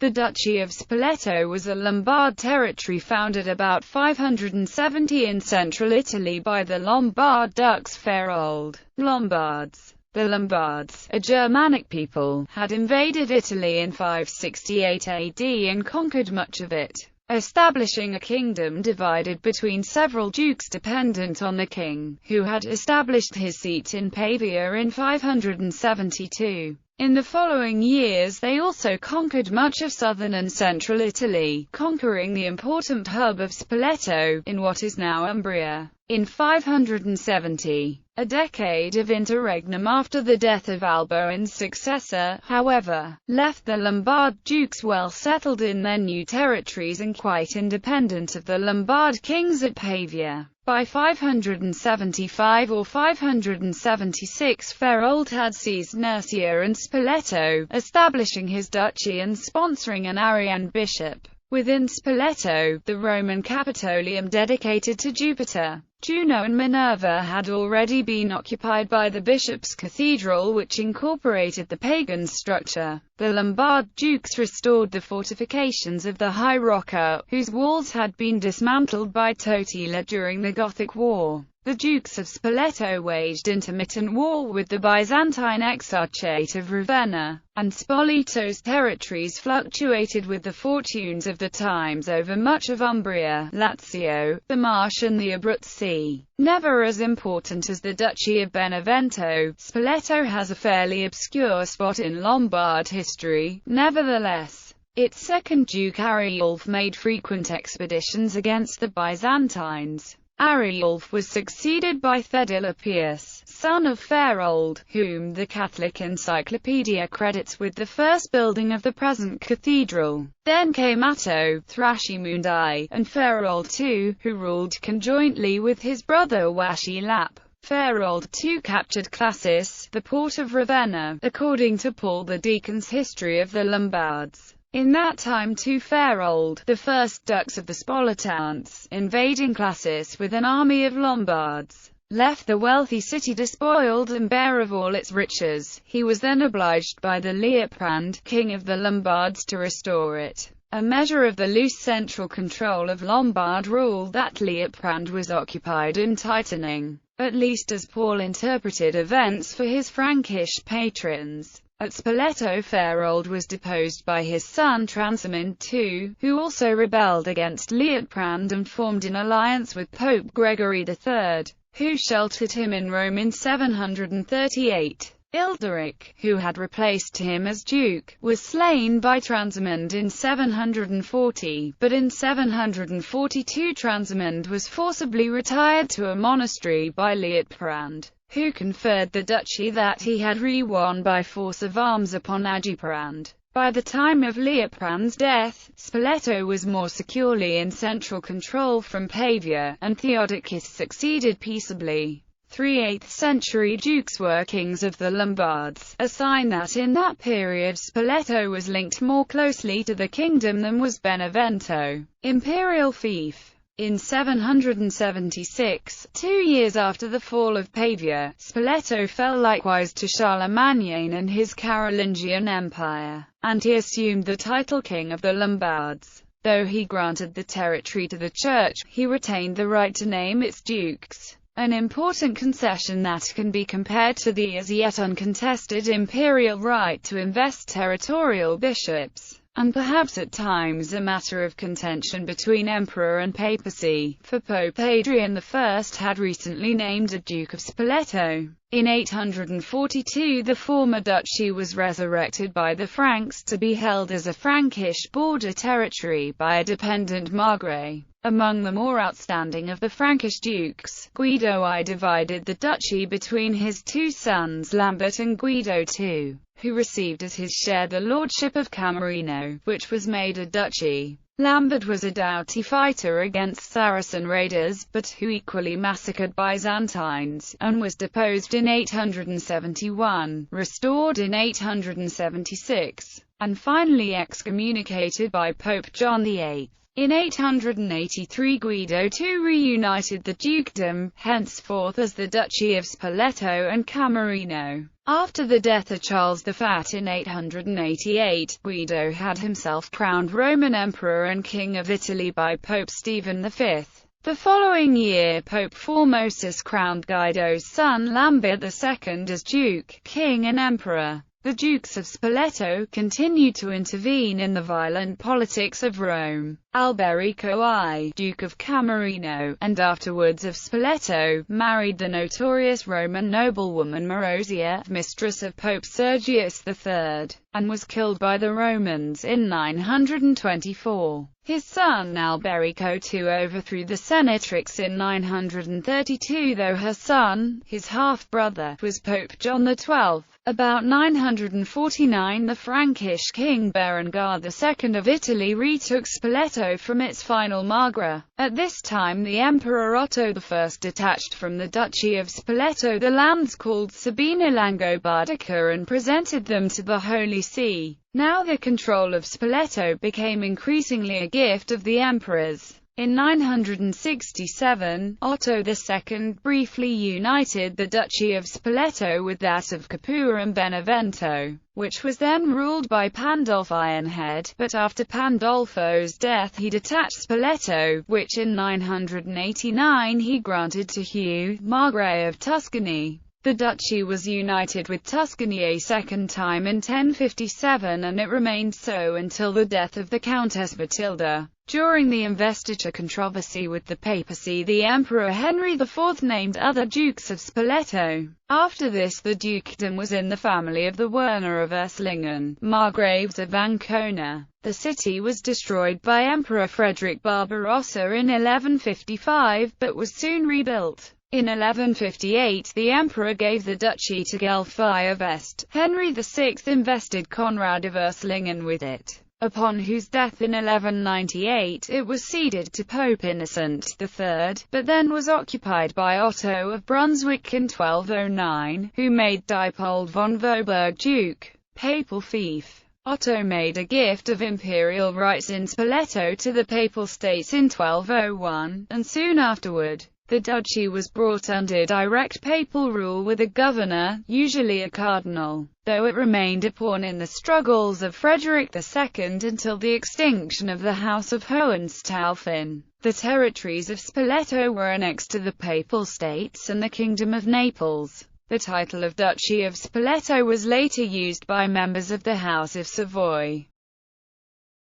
The Duchy of Spoleto was a Lombard territory founded about 570 in central Italy by the Lombard Dux Ferold. Lombards. The Lombards, a Germanic people, had invaded Italy in 568 AD and conquered much of it, establishing a kingdom divided between several dukes dependent on the king, who had established his seat in Pavia in 572. In the following years they also conquered much of southern and central Italy, conquering the important hub of Spoleto, in what is now Umbria, in 570. A decade of interregnum after the death of Alboin's successor, however, left the Lombard dukes well settled in their new territories and quite independent of the Lombard kings at Pavia. By 575 or 576 Ferold had seized Nursia and Spoleto, establishing his duchy and sponsoring an Arian bishop. Within Spoleto, the Roman Capitolium dedicated to Jupiter, Juno and Minerva had already been occupied by the bishop's cathedral, which incorporated the pagan structure. The Lombard dukes restored the fortifications of the High Rocca, whose walls had been dismantled by Totila during the Gothic War. The Dukes of Spoleto waged intermittent war with the Byzantine Exarchate of Ravenna, and Spoleto's territories fluctuated with the fortunes of the times over much of Umbria, Lazio, the Marsh and the Abruzzi. Never as important as the Duchy of Benevento, Spoleto has a fairly obscure spot in Lombard history. Nevertheless, its second Duke Ariulf made frequent expeditions against the Byzantines. Ariulf was succeeded by Thedilla Pius, son of Ferold, whom the Catholic Encyclopedia credits with the first building of the present cathedral. Then came Atto, Thracimundi, and Ferold II, who ruled conjointly with his brother Washilap. Ferold II captured Classis, the port of Ravenna, according to Paul the Deacon's History of the Lombards. In that time too Ferold, the first dux of the Spoletans, invading Classis with an army of Lombards, left the wealthy city despoiled and bare of all its riches. He was then obliged by the Liutprand, king of the Lombards, to restore it. A measure of the loose central control of Lombard rule that Liutprand was occupied in tightening, at least as Paul interpreted events for his Frankish patrons. At Spoleto Ferold was deposed by his son Transamund II, who also rebelled against Liutprand and formed an alliance with Pope Gregory III, who sheltered him in Rome in 738. Ilderic, who had replaced him as duke, was slain by Transamund in 740, but in 742 Transamund was forcibly retired to a monastery by Liutprand, who conferred the duchy that he had re-won by force of arms upon Agiprand. By the time of Liutprand's death, Spoleto was more securely in central control from Pavia, and Theodocus succeeded peaceably. 3 8th-century dukes were kings of the Lombards, a sign that in that period Spoleto was linked more closely to the kingdom than was Benevento. Imperial fief. In 776, 2 years after the fall of Pavia, Spoleto fell likewise to Charlemagne and his Carolingian Empire, and he assumed the title King of the Lombards. Though he granted the territory to the Church, he retained the right to name its dukes, an important concession that can be compared to the as yet uncontested imperial right to invest territorial bishops, and perhaps at times a matter of contention between emperor and papacy, for Pope Adrian I had recently named a Duke of Spoleto. In 842 the former duchy was resurrected by the Franks to be held as a Frankish border territory by a dependent margrave. Among the more outstanding of the Frankish dukes, Guido I divided the duchy between his 2 sons Lambert and Guido II, who received as his share the lordship of Camerino, which was made a duchy. Lambert was a doughty fighter against Saracen raiders, but who equally massacred Byzantines, and was deposed in 871, restored in 876, and finally excommunicated by Pope John VIII. In 883 Guido II reunited the dukedom, henceforth as the Duchy of Spoleto and Camerino. After the death of Charles the Fat in 888, Guido had himself crowned Roman Emperor and King of Italy by Pope Stephen V. The following year Pope Formosus crowned Guido's son Lambert II as Duke, King and Emperor. The Dukes of Spoleto continued to intervene in the violent politics of Rome. Alberico I, Duke of Camerino, and afterwards of Spoleto, married the notorious Roman noblewoman Marozia, mistress of Pope Sergius III, and was killed by the Romans in 924. His son Alberico II overthrew the Senatrix in 932, though her son, his half-brother, was Pope John XII. About 949 the Frankish king Berengar II of Italy retook Spoleto from its final margrave. At this time the Emperor Otto I detached from the Duchy of Spoleto the lands called Sabina Langobardica and presented them to the Holy See. Now the control of Spoleto became increasingly a gift of the emperors. In 967, Otto II briefly united the Duchy of Spoleto with that of Capua and Benevento, which was then ruled by Pandolfo Ironhead, but after Pandolfo's death he detached Spoleto, which in 989 he granted to Hugh, Margrave of Tuscany. The duchy was united with Tuscany a second time in 1057 and it remained so until the death of the Countess Matilda. During the investiture controversy with the papacy, the Emperor Henry IV named other dukes of Spoleto. After this the dukedom was in the family of the Werner of Erslingen, Margraves of Ancona. The city was destroyed by Emperor Frederick Barbarossa in 1155, but was soon rebuilt. In 1158 the emperor gave the duchy to Gelfie of Est. Henry VI invested Conrad of Erslingen with it, upon whose death in 1198 it was ceded to Pope Innocent III, but then was occupied by Otto of Brunswick in 1209, who made Diepold von Vohburg duke. Papal fief. Otto made a gift of imperial rights in Spoleto to the Papal States in 1201, and soon afterward, the duchy was brought under direct papal rule with a governor, usually a cardinal, though it remained a pawn in the struggles of Frederick II until the extinction of the House of Hohenstaufen. The territories of Spoleto were annexed to the Papal States and the Kingdom of Naples. The title of Duchy of Spoleto was later used by members of the House of Savoy.